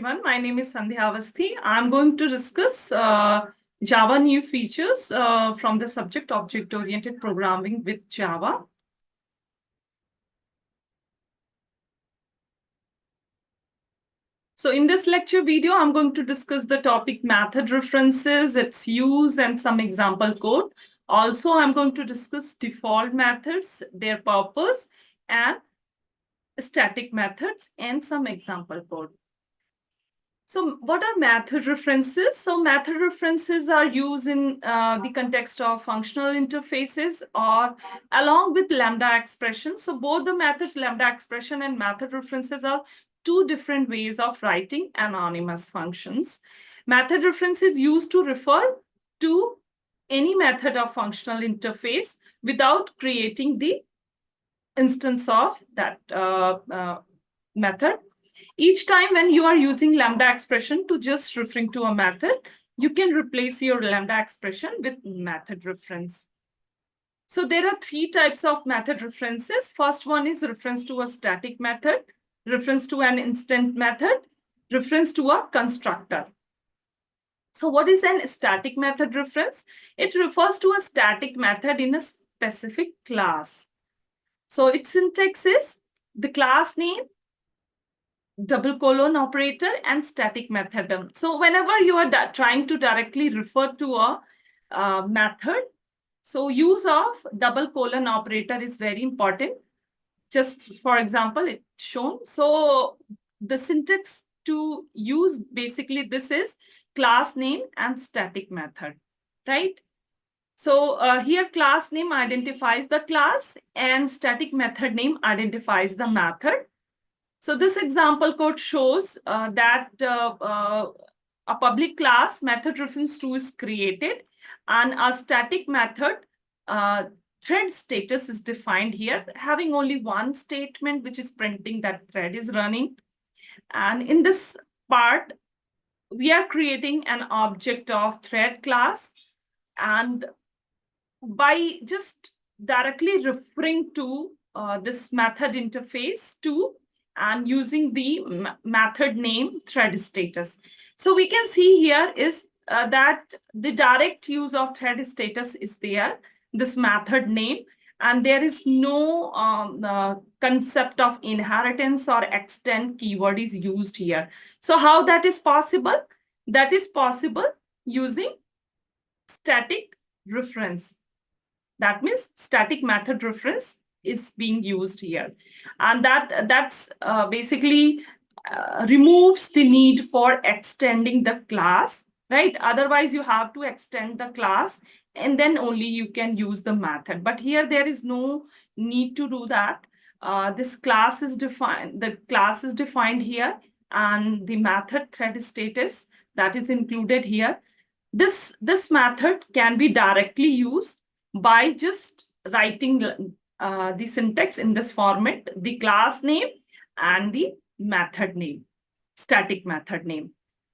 everyone. My name is Sandhya Avasthi. I'm going to discuss Java new features from the subject object-oriented programming with Java. So in this lecture video, I'm going to discuss the topic method references, its use, and some example code. Also, I'm going to discuss default methods, their purpose, and static methods, and some example code. So what are method references? So method references are used in the context of functional interfaces or along with lambda expressions. So both the methods, lambda expression and method references, are two different ways of writing anonymous functions. Method reference is used to refer to any method of functional interface without creating the instance of that method. Each time when you are using lambda expression to just referring to a method, you can replace your lambda expression with method reference. So there are three types of method references. First one is reference to a static method, reference to an instant method, reference to a constructor. So what is an static method reference? It refers to a static method in a specific class. So its syntax is the class name, double colon operator, and static method. So whenever you are trying to directly refer to a method, so use of double colon operator is very important. Just for example, it's shown. So the syntax to use basically this is class name and static method, right? So here class name identifies the class and static method name identifies the method. So this example code shows that a public class method reference to is created and a static method thread status is defined here, having only one statement, which is printing that thread is running. And in this part, we are creating an object of thread class. And by just directly referring to this method interface to and using the method name thread status. So we can see here is that the direct use of thread status is there, this method name, and there is no concept of inheritance or extend keyword is used here. So how that is possible? That is possible using static reference. That means static method reference is being used here. And that's basically removes the need for extending the class, right? Otherwise, you have to extend the class and then only you can use the method. But here there is no need to do that. This class is defined, the class is defined here, and the method thread status that is included here. This method can be directly used by just writing the syntax in this format, the class name and the method name, static method name.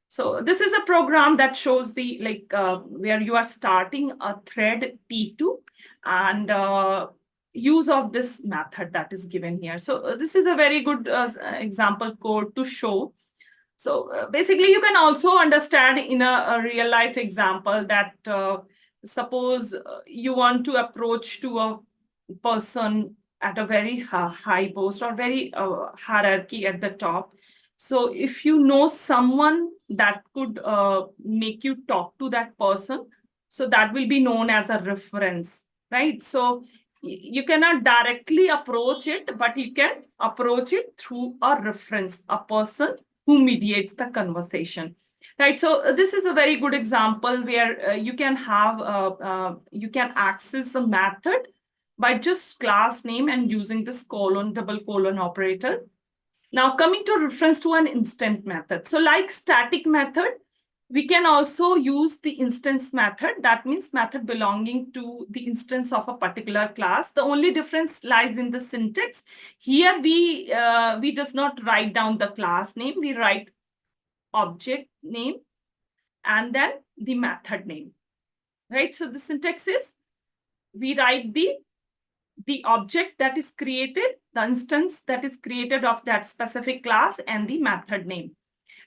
So this is a program that shows the where you are starting a thread T2 and use of this method that is given here. So this is a very good example code to show. So basically, you can also understand in a real life example that suppose you want to approach to a person at a very high post or very hierarchy at the top. So if you know someone that could make you talk to that person, so that will be known as a reference, right? So you cannot directly approach it, but you can approach it through a reference, a person who mediates the conversation, right? So this is a very good example where you can have, you can access a method by just class name and using this colon, double colon operator. Now coming to reference to an instant method. So like static method, we can also use the instance method. That means method belonging to the instance of a particular class. The only difference lies in the syntax. Here we does not write down the class name. We write object name and then the method name, right? So the syntax is we write the object that is created, the instance that is created of that specific class and the method name.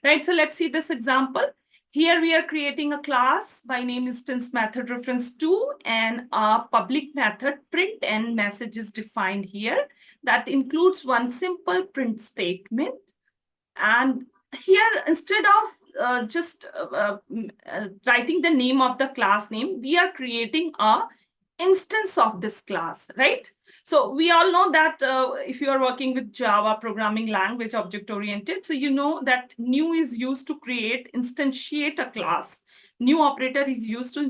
right? So let's see this example. Here we are creating a class by name instance method reference 2 and a public method print and message is defined here. That includes one simple print statement. And here, instead of just writing the name of the class name, we are creating a instance of this class, right? So we all know that if you are working with Java programming language object-oriented, so you know that new is used to create, instantiate a class. New operator is used to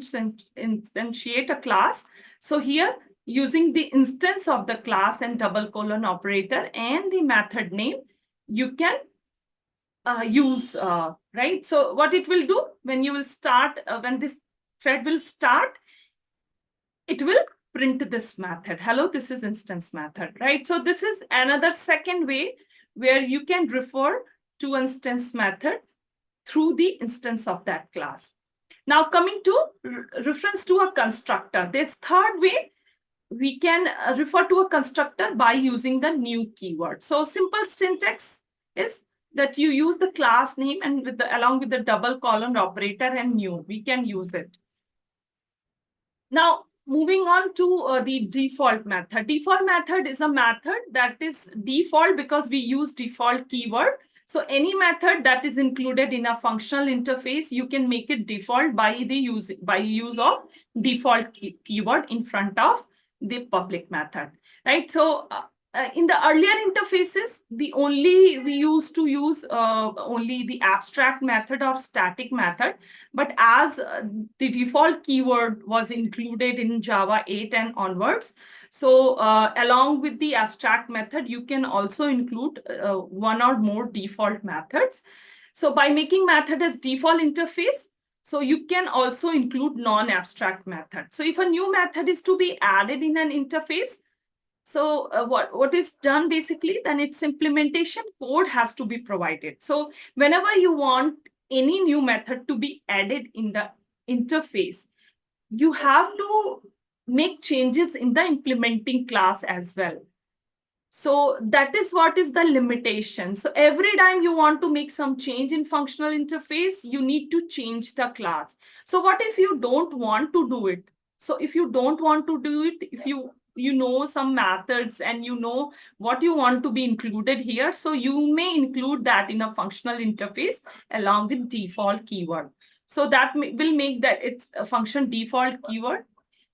instantiate a class. So here, using the instance of the class and double colon operator and the method name, you can use, right? So what it will do when you will start, when this thread will start, it will print this method. Hello, this is instance method, right? So this is another second way where you can refer to instance method through the instance of that class. Now coming to reference to a constructor, this third way, we can refer to a constructor by using the new keyword. So simple syntax is that you use the class name and with the, along with the double colon operator and new, we can use it. Now, moving on to the default method. Default method is a method that is default because we use default keyword. So any method that is included in a functional interface, you can make it default by the use of default keyword in front of the public method, right? So in the earlier interfaces, we used to use only the abstract method or static method. But as the default keyword was included in Java 8 and onwards, so along with the abstract method, you can also include one or more default methods. So by making method as default interface, so you can also include non-abstract method. So if a new method is to be added in an interface, so what is done basically, then its implementation code has to be provided. So whenever you want any new method to be added in the interface, you have to make changes in the implementing class as well. So that is what is the limitation. So every time you want to make some change in functional interface, you need to change the class. So what if you don't want to do it? So if you don't want to do it, if you know some methods and you know what you want to be included here, so you may include that in a functional interface along with default keyword. So that will make that it's a function default keyword.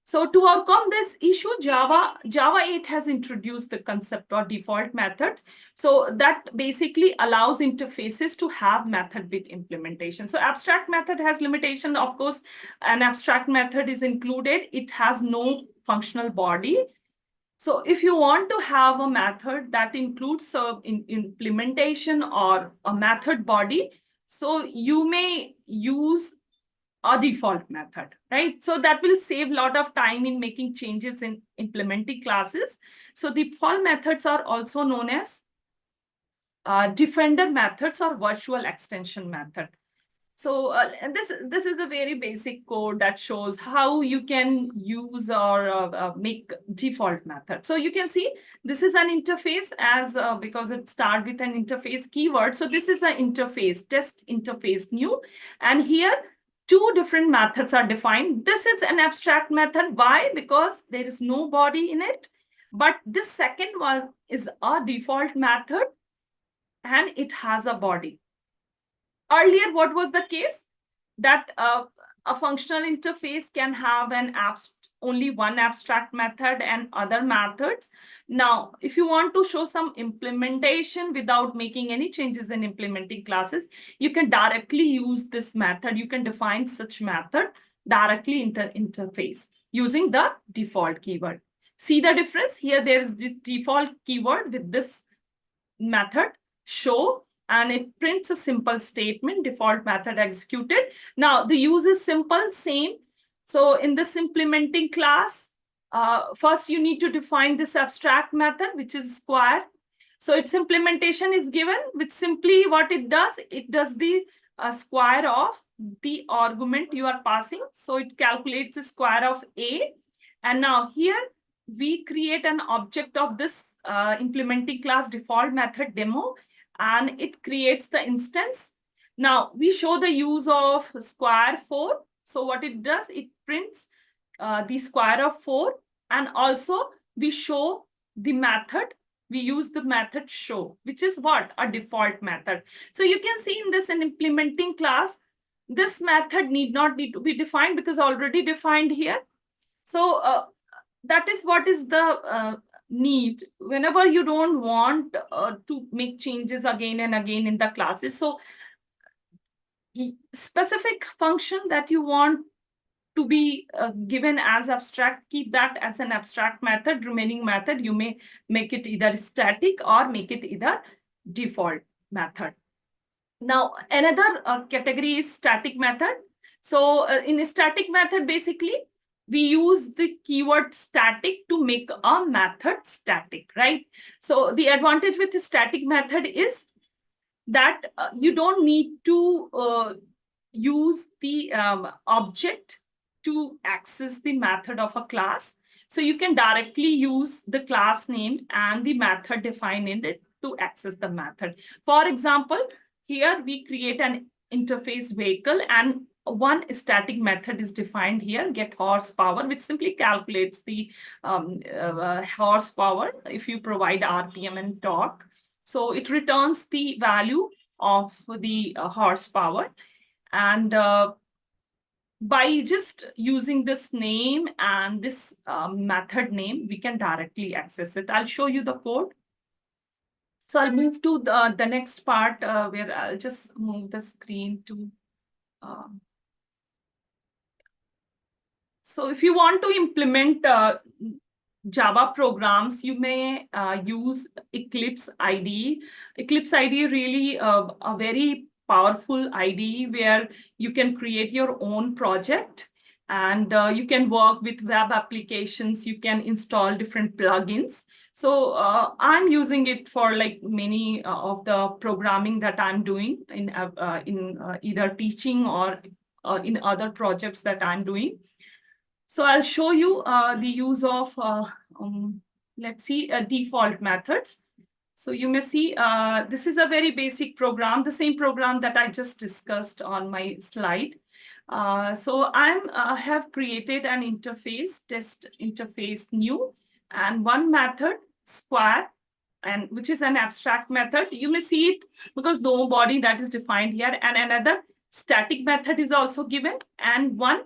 So to overcome this issue, Java 8 has introduced the concept of default methods. So that basically allows interfaces to have method with implementation. So abstract method has limitation. Of course, an abstract method is included. It has no functional body. So if you want to have a method that includes implementation or a method body, so you may use a default method, right? So that will save a lot of time in making changes in implementing classes. So default methods are also known as defender methods or virtual extension method. So this is a very basic code that shows how you can use or make default method. So you can see this is an interface as because it starts with an interface keyword. So this is an interface, test interface new. And here, two different methods are defined. This is an abstract method. Why? Because there is no body in it. But this second one is a default method and it has a body. Earlier, what was the case? That a functional interface can have only one abstract method and other methods. Now, if you want to show some implementation without making any changes in implementing classes, you can directly use this method. You can define such method directly in the interface using the default keyword. See the difference? Here, there is this default keyword with this method, show, and it prints a simple statement, default method executed. Now, the use is simple, same. So in this implementing class, first you need to define this abstract method, which is square. So its implementation is given, which simply what it does the square of the argument you are passing. So it calculates the square of A. And now here we create an object of this implementing class default method demo, and it creates the instance. Now we show the use of square 4. So what it does, it prints the square of 4, and also we show the method. We use the method show, which is what? A default method. So you can see in this an implementing class, this method need to be defined because already defined here. So that is what is the need whenever you don't want to make changes again and again in the classes. So specific function that you want to be given as abstract, keep that as an abstract method. Remaining method, you may make it either static or make it either default method. Now, another category is static method. So in a static method, basically, we use the keyword static to make a method static, right? So the advantage with the static method is that you don't need to use the object to access the method of a class. So you can directly use the class name and the method defined in it to access the method. For example, here we create an interface vehicle, and one static method is defined here, get horsepower, which simply calculates the horsepower if you provide RPM and torque. So it returns the value of the horsepower. And by just using this name and this method name, we can directly access it. I'll show you the code. So I'll move to the next part where I'll just move the screen to. So if you want to implement Java programs, you may use Eclipse IDE. Eclipse IDE really a very powerful IDE where you can create your own project, and you can work with web applications. You can install different plugins. So I'm using it for like many of the programming that I'm doing in either teaching or in other projects that I'm doing. So I'll show you the use of, let's see, default methods. So you may see this is a very basic program, the same program that I just discussed on my slide. So I have created an interface, test interface new, and one method, square, and which is an abstract method. You may see it because no body that is defined here, and another static method is also given, and one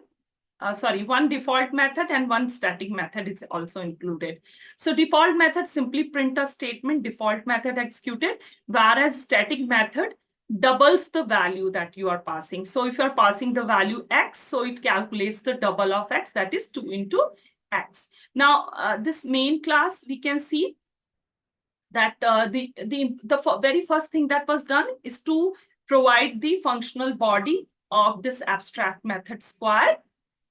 default method and one static method is also included. So default method simply print a statement, default method executed, whereas static method doubles the value that you are passing. So if you are passing the value x, so it calculates the double of x, that is 2 into x. Now, this main class, we can see that the very first thing that was done is to provide the functional body of this abstract method square.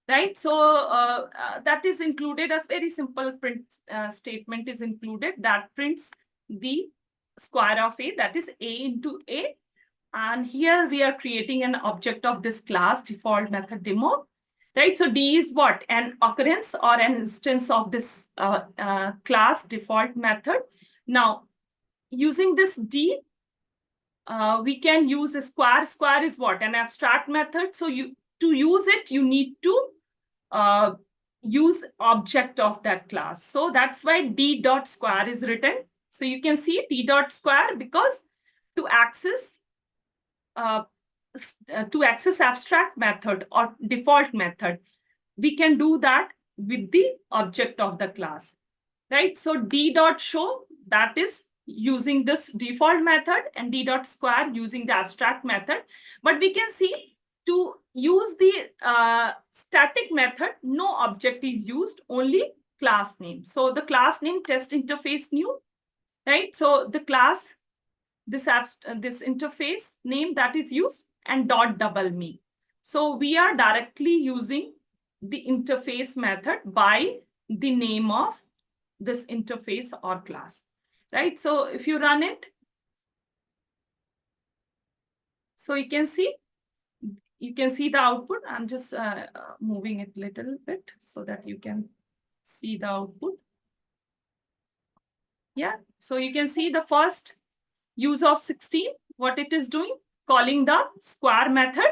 Right, so that is included. As very simple print statement is included that prints the square of a, that is a into a. And here we are creating an object of this class, default method demo. Right, so D is what? An occurrence or an instance of this class default method. Now, using this D, we can use a square. Square is what? An abstract method. So to use it, you need to use object of that class. So that's why D dot square is written. So you can see D dot square because to access abstract method or default method, we can do that with the object of the class, right? So D dot show, that is using this default method, and D dot square using the abstract method. But we can see to use the static method, no object is used, only class name. So the class name test interface new, right? So the class, this interface name that is used, and dot double me. So we are directly using the interface method by the name of this interface or class, right? So if you run it, so you can see the output. I'm just moving it a little bit so that you can see the output. Yeah, so you can see the first use of 16, what it is doing, calling the square method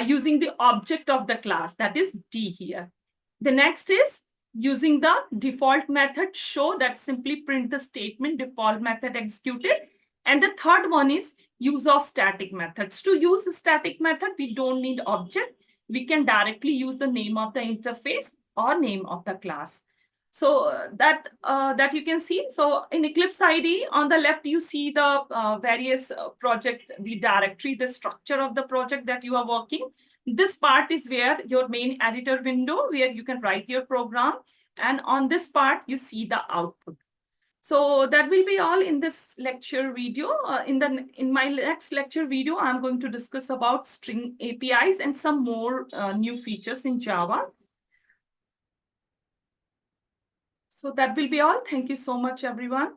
using the object of the class, that is D here. The next is using the default method show, that simply print the statement default method executed. And the third one is use of static methods. To use the static method, we don't need object. We can directly use the name of the interface or name of the class. So that you can see. So in Eclipse IDE, on the left, you see the various project, the directory, the structure of the project that you are working. This part is where your main editor window, where you can write your program. And on this part, you see the output. So that will be all in this lecture video. In my next lecture video, I'm going to discuss about string APIs and some more new features in Java. So that will be all. Thank you so much, everyone.